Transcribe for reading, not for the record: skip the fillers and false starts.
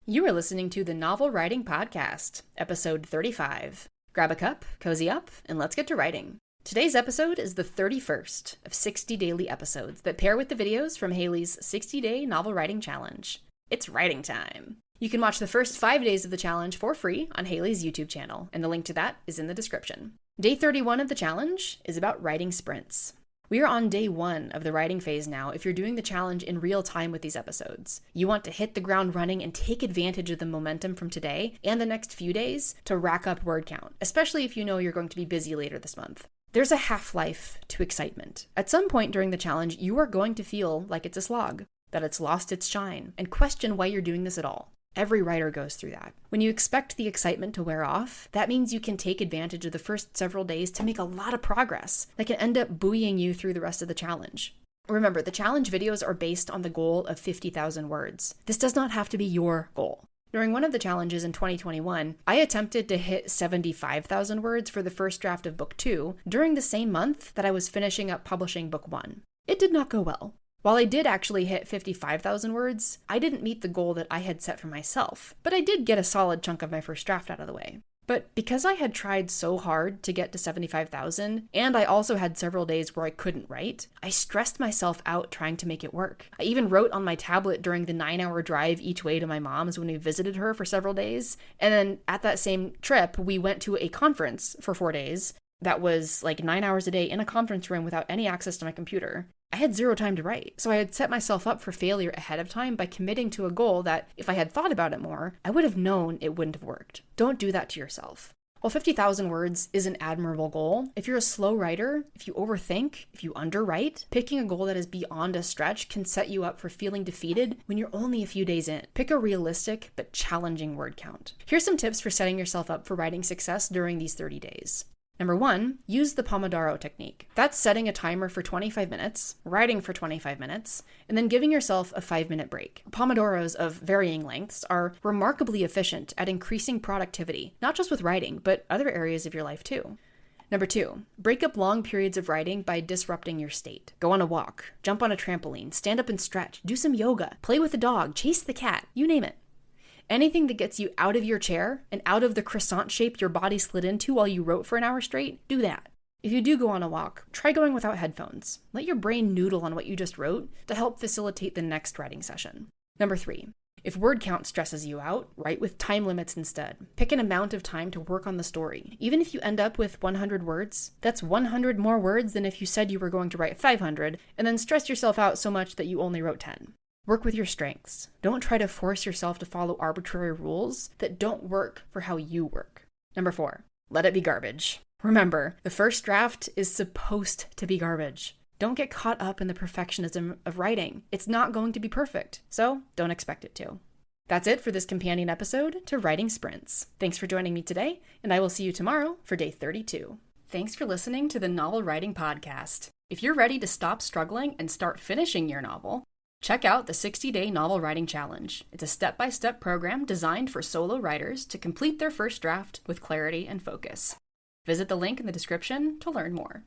You are listening to the Novel Writing Podcast, episode 35. Grab a cup, cozy up, and let's get to writing. Today's episode is the 31st of 60 daily episodes that pair with the videos from Haley's 60-day novel writing challenge. It's writing time. You can watch the first 5 days of the challenge for free on Haley's YouTube channel, and the link to that is in the description. Day 31 of the challenge is about writing sprints. We are on day 1 of the writing phase now if you're doing the challenge in real time with these episodes. You want to hit the ground running and take advantage of the momentum from today and the next few days to rack up word count, especially if you know you're going to be busy later this month. There's a half-life to excitement. At some point during the challenge, you are going to feel like it's a slog, that it's lost its shine, and question why you're doing this at all. Every writer goes through that. When you expect the excitement to wear off, that means you can take advantage of the first several days to make a lot of progress that can end up buoying you through the rest of the challenge. Remember, the challenge videos are based on the goal of 50,000 words. This does not have to be your goal. During one of the challenges in 2021, I attempted to hit 75,000 words for the first draft of book 2 during the same month that I was finishing up publishing book 1. It did not go well. While I did actually hit 55,000 words, I didn't meet the goal that I had set for myself, but I did get a solid chunk of my first draft out of the way. But because I had tried so hard to get to 75,000, and I also had several days where I couldn't write, I stressed myself out trying to make it work. I even wrote on my tablet during the 9-hour drive each way to my mom's when we visited her for several days, and then at that same trip, we went to a conference for 4 days that was like 9 hours a day in a conference room without any access to my computer. I had zero time to write, so I had set myself up for failure ahead of time by committing to a goal that, if I had thought about it more, I would have known it wouldn't have worked. Don't do that to yourself. While 50,000 words is an admirable goal, if you're a slow writer, if you overthink, if you underwrite, picking a goal that is beyond a stretch can set you up for feeling defeated when you're only a few days in. Pick a realistic but challenging word count. Here's some tips for setting yourself up for writing success during these 30 days. Number 1, use the Pomodoro technique. That's setting a timer for 25 minutes, writing for 25 minutes, and then giving yourself a 5-minute break. Pomodoros of varying lengths are remarkably efficient at increasing productivity, not just with writing, but other areas of your life too. Number 2, break up long periods of writing by disrupting your state. Go on a walk, jump on a trampoline, stand up and stretch, do some yoga, play with the dog, chase the cat, you name it. Anything that gets you out of your chair and out of the croissant shape your body slid into while you wrote for an hour straight, do that. If you do go on a walk, try going without headphones. Let your brain noodle on what you just wrote to help facilitate the next writing session. Number 3, if word count stresses you out, write with time limits instead. Pick an amount of time to work on the story. Even if you end up with 100 words, that's 100 more words than if you said you were going to write 500 and then stressed yourself out so much that you only wrote 10. Work with your strengths. Don't try to force yourself to follow arbitrary rules that don't work for how you work. Number 4, let it be garbage. Remember, the first draft is supposed to be garbage. Don't get caught up in the perfectionism of writing. It's not going to be perfect, so don't expect it to. That's it for this companion episode to Writing Sprints. Thanks for joining me today, and I will see you tomorrow for day 32. Thanks for listening to the Novel Writing Podcast. If you're ready to stop struggling and start finishing your novel, check out the 60-day novel writing challenge. It's a step-by-step program designed for solo writers to complete their first draft with clarity and focus. Visit the link in the description to learn more.